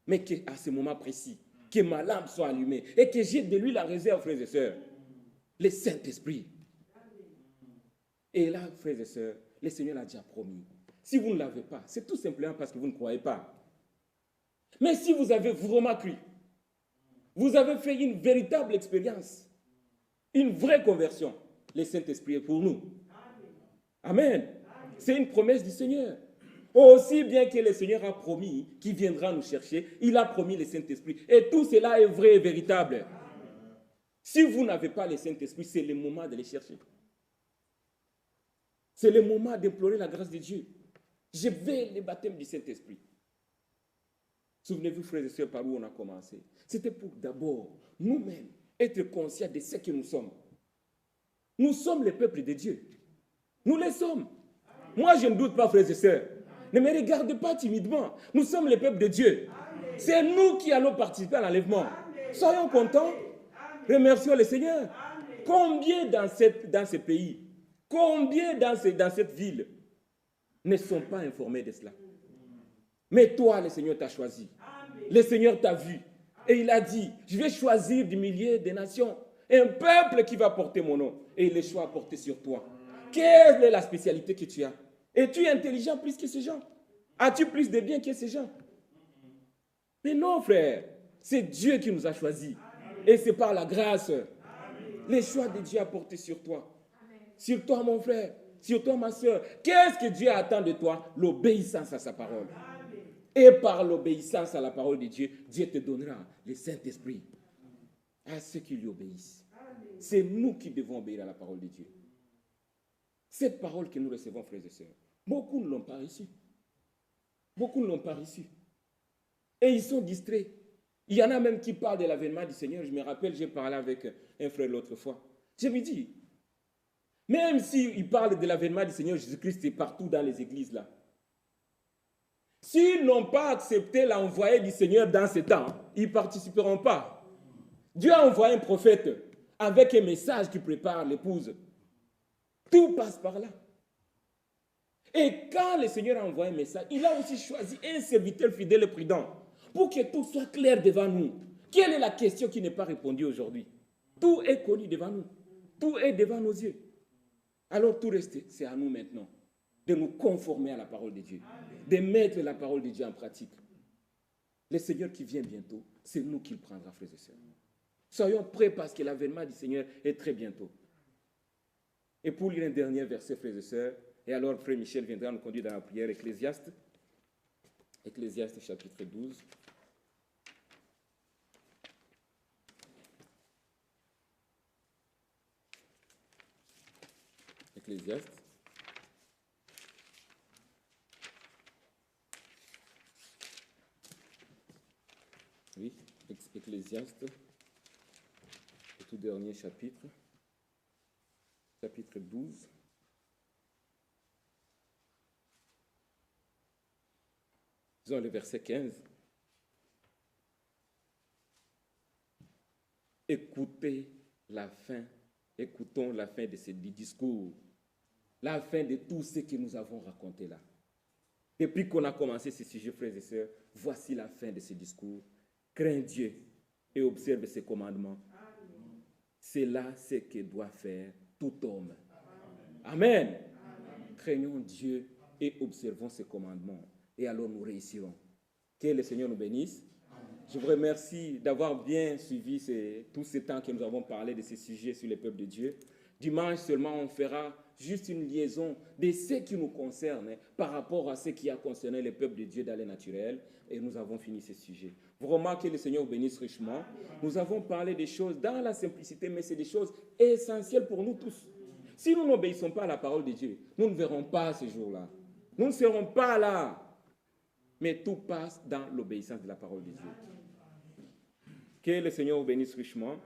Mais qu'à ce moment précis, que ma lampe soit allumée et que j'ai de lui la réserve, frères et sœurs. Le Saint-Esprit. Et là, frères et sœurs, le Seigneur l'a déjà promis. Si vous ne l'avez pas, c'est tout simplement parce que vous ne croyez pas. Mais si vous avez vraiment cru, vous avez fait une véritable expérience, une vraie conversion, le Saint-Esprit est pour nous. Amen. C'est une promesse du Seigneur. Aussi bien que le Seigneur a promis qu'il viendra nous chercher, il a promis le Saint-Esprit. Et tout cela est vrai et véritable. Si vous n'avez pas le Saint-Esprit, c'est le moment de le chercher. C'est le moment d'implorer la grâce de Dieu. Je veux le baptême du Saint-Esprit. Souvenez-vous, frères et sœurs, par où on a commencé. C'était pour d'abord, nous-mêmes, être conscients de ce que nous sommes. Nous sommes le peuple de Dieu. Nous le sommes. Moi, je ne doute pas, frères et sœurs. Ne me regardez pas timidement. Nous sommes le peuple de Dieu. C'est nous qui allons participer à l'enlèvement. Soyons contents. Remercions le Seigneur. Combien dans ce pays, combien dans cette ville ne sont pas informés de cela? Mais toi, le Seigneur t'a choisi. Le Seigneur t'a vu. Et il a dit, je vais choisir du milieu des nations un peuple qui va porter mon nom. Et il est choix à porter sur toi. Quelle est la spécialité que tu as? Es-tu intelligent plus que ces gens? As-tu plus de biens que ces gens? Mais non, frère. C'est Dieu qui nous a choisis. Et c'est par la grâce. Les choix de Dieu à porter sur toi. Sur toi, mon frère. Sur toi, ma soeur. Qu'est-ce que Dieu attend de toi? L'obéissance à sa parole. Et par l'obéissance à la parole de Dieu, Dieu te donnera le Saint-Esprit à ceux qui lui obéissent. C'est nous qui devons obéir à la parole de Dieu. Cette parole que nous recevons, frères et sœurs, beaucoup ne l'ont pas reçue. Beaucoup ne l'ont pas reçue. Et ils sont distraits. Il y en a même qui parlent de l'avènement du Seigneur. Je me rappelle, j'ai parlé avec un frère l'autre fois. Je lui dis, même s'ils parlent de l'avènement du Seigneur Jésus-Christ partout dans les églises là, s'ils n'ont pas accepté l'envoyé du Seigneur dans ce temps, ils ne participeront pas. Dieu a envoyé un prophète avec un message qui prépare l'épouse. Tout passe par là. Et quand le Seigneur a envoyé un message, il a aussi choisi un serviteur fidèle et prudent pour que tout soit clair devant nous. Quelle est la question qui n'est pas répondue aujourd'hui? Tout est connu devant nous. Tout est devant nos yeux. Alors tout reste, c'est à nous maintenant de nous conformer à la parole de Dieu, de mettre la parole de Dieu en pratique. Le Seigneur qui vient bientôt, c'est nous qui le prendra, frères et sœurs. Soyons prêts parce que l'avènement du Seigneur est très bientôt. Et pour lire un dernier verset, frères et sœurs, et alors frère Michel viendra nous conduire dans la prière Ecclésiaste. Ecclésiaste chapitre 12. Ecclésiaste. Oui, Ecclésiaste, le tout dernier chapitre, chapitre 12. Disons le verset 15. Écoutons la fin de ce discours, la fin de tout ce que nous avons raconté là. Depuis qu'on a commencé ce sujet, frères et sœurs, voici la fin de ce discours. Crains Dieu et observe ses commandements. C'est là ce que doit faire tout homme. Amen. Amen. Craignons Dieu et observons ses commandements. Et alors nous réussirons. Que le Seigneur nous bénisse. Je vous remercie d'avoir bien suivi tout ce temps que nous avons parlé de ces sujets sur les peuples de Dieu. Dimanche seulement, on fera juste une liaison de ce qui nous concerne par rapport à ce qui a concerné les peuples de Dieu dans les naturels. Et nous avons fini ce sujet. Vous remarquez que le Seigneur vous bénisse richement. Nous avons parlé des choses dans la simplicité, mais c'est des choses essentielles pour nous tous. Si nous n'obéissons pas à la parole de Dieu, nous ne verrons pas ce jour-là. Nous ne serons pas là. Mais tout passe dans l'obéissance de la parole de Dieu. Que le Seigneur vous bénisse richement.